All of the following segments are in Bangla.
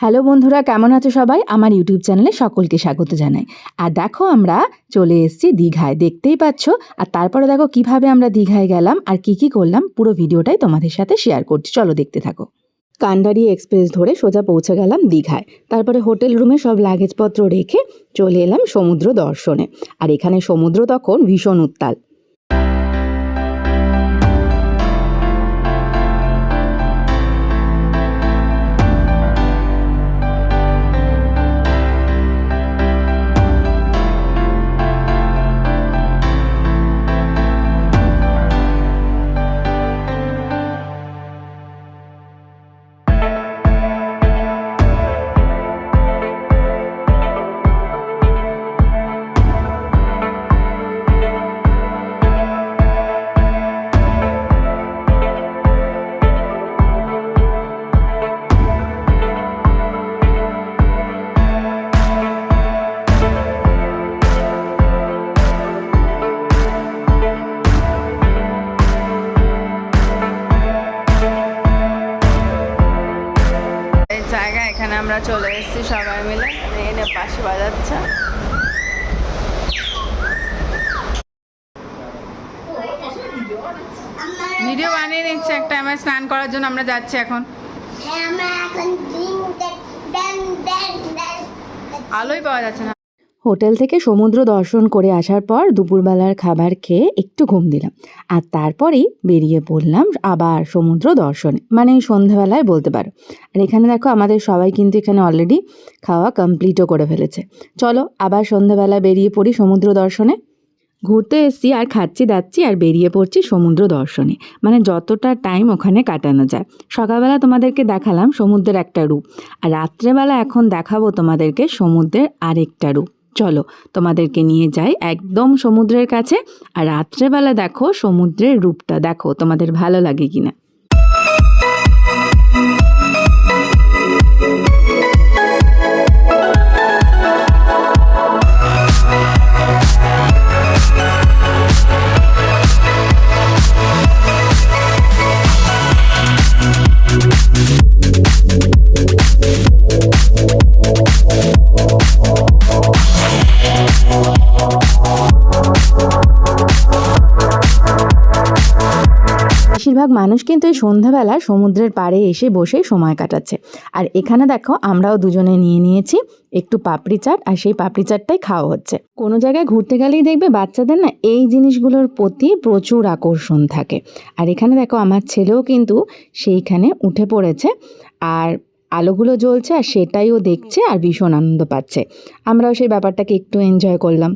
হ্যালো বন্ধুরা, কেমন আছো সবাই? আমার ইউটিউব চ্যানেলে সকলকে স্বাগত জানাই। আর দেখো আমরা চলে এসেছি দীঘায়, দেখতেই পাচ্ছ। আর তারপরে দেখো কিভাবে আমরা দীঘায় গেলাম আর কি করলাম, পুরো ভিডিওটাই তোমাদের সাথে শেয়ার করছি। চলো দেখতে থাকো। কান্ডারি এক্সপ্রেস ধরে সোজা পৌঁছে গেলাম দীঘায়। তারপরে হোটেল রুমে সব লাগেজপত্র রেখে চলে এলাম সমুদ্র দর্শনে। আর এখানে সমুদ্র তখন ভীষণ উত্তাল। জায়গা এখানে আমরা চলে এসেছি সবাই মিলে। এখানে পাশে বাজাচ্ছে। ভিডিও বানিয়ে নিচ্ছে একটা। আমার স্নান করার জন্য আমরা যাচ্ছি এখন। আলোই পাওয়া যাচ্ছে না। হোটেল থেকে সমুদ্র দর্শন করে আসার পর দুপুরবেলার খাবার খেয়ে একটু ঘুম দিলাম। আর তারপরেই বেরিয়ে পড়লাম আবার সমুদ্র দর্শনে, মানে সন্ধ্যাবেলায় বলতে পারো। আর এখানে দেখো আমাদের সবাই কিন্তু এখানে অলরেডি খাওয়া কমপ্লিটও করে ফেলেছে। চলো আবার সন্ধ্যাবেলা বেরিয়ে পড়ি সমুদ্র দর্শনে। ঘুরতে এসছি আর খাচ্ছি দাচ্ছি আর বেরিয়ে পড়ছি সমুদ্র দর্শনে, মানে যতটা টাইম ওখানে কাটানো যায়। সকালবেলা তোমাদেরকে দেখালাম সমুদ্রের একটা রূপ, আর রাত্রেবেলা এখন দেখাবো তোমাদেরকে সমুদ্রের আরেকটা রূপ। চলো তোমাদেরকে নিয়ে যাই একদম সমুদ্রের কাছে, আর রাত্রেবেলা দেখো সমুদ্রের রূপটা, দেখো তোমাদের ভালো লাগে কিনা। বেশিরভাগ মানুষ কিন্তু এই সন্ধ্যাবেলা সমুদ্রের পাড়ে এসে বসে সময় কাটাচ্ছে। আর এখানে দেখো আমরাও দুজনে নিয়ে নিয়েছি একটু পাপড়ি চাট, আর সেই পাপড়ি চাটটাই খাওয়া হচ্ছে। কোনো জায়গায় ঘুরতে গেলেই দেখবে বাচ্চাদের না এই জিনিসগুলোর প্রতি প্রচুর আকর্ষণ থাকে। আর এখানে দেখো আমার ছেলেও কিন্তু সেইখানে উঠে পড়েছে, আর আলোগুলো জ্বলছে আর সেটাইও দেখছে আর ভীষণ আনন্দ পাচ্ছে। আমরাও সেই ব্যাপারটাকে একটু এনজয় করলাম।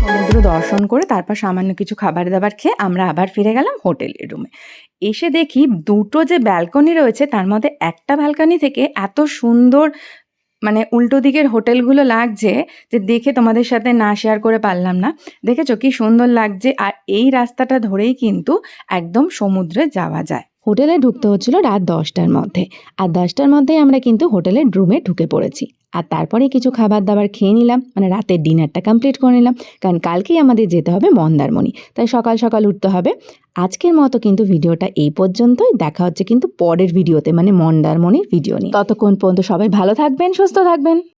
সমুদ্র দর্শন করে তারপর সামান্য কিছু খাবার দাবার খেয়ে আমরা আবার ফিরে গেলাম হোটেলের রুমে। এসে দেখি দুটো যে ব্যালকনি রয়েছে তার মধ্যে একটা ব্যালকনি থেকে এত সুন্দর মানে উল্টো দিকের হোটেলগুলো লাগছে যে দেখে তোমাদের সাথে না শেয়ার করে পারলাম না। দেখেছো কি সুন্দর লাগছে। আর এই রাস্তাটা ধরেই কিন্তু একদম সমুদ্রে যাওয়া যায়। হোটেলে ঢুকতে হচ্ছিল রাত 10টার মধ্যে, আর 10টার মধ্যেই আমরা কিন্তু হোটেলের রুমে ঢুকে পড়েছি। আর তারপরে কিছু খাবার দাবার খেয়ে নিলাম, মানে রাতের ডিনারটা কমপ্লিট করে নিলাম, কারণ কালকেই আমাদের যেতে হবে মন্দারমণি, তাই সকাল সকাল উঠতে হবে। আজকের মতো কিন্তু ভিডিওটা এই পর্যন্তই। দেখা হচ্ছে কিন্তু পরের ভিডিওতে, মানে মন্দারমণির ভিডিও নিয়ে। ততক্ষণ পর্যন্ত সবাই ভালো থাকবেন, সুস্থ থাকবেন।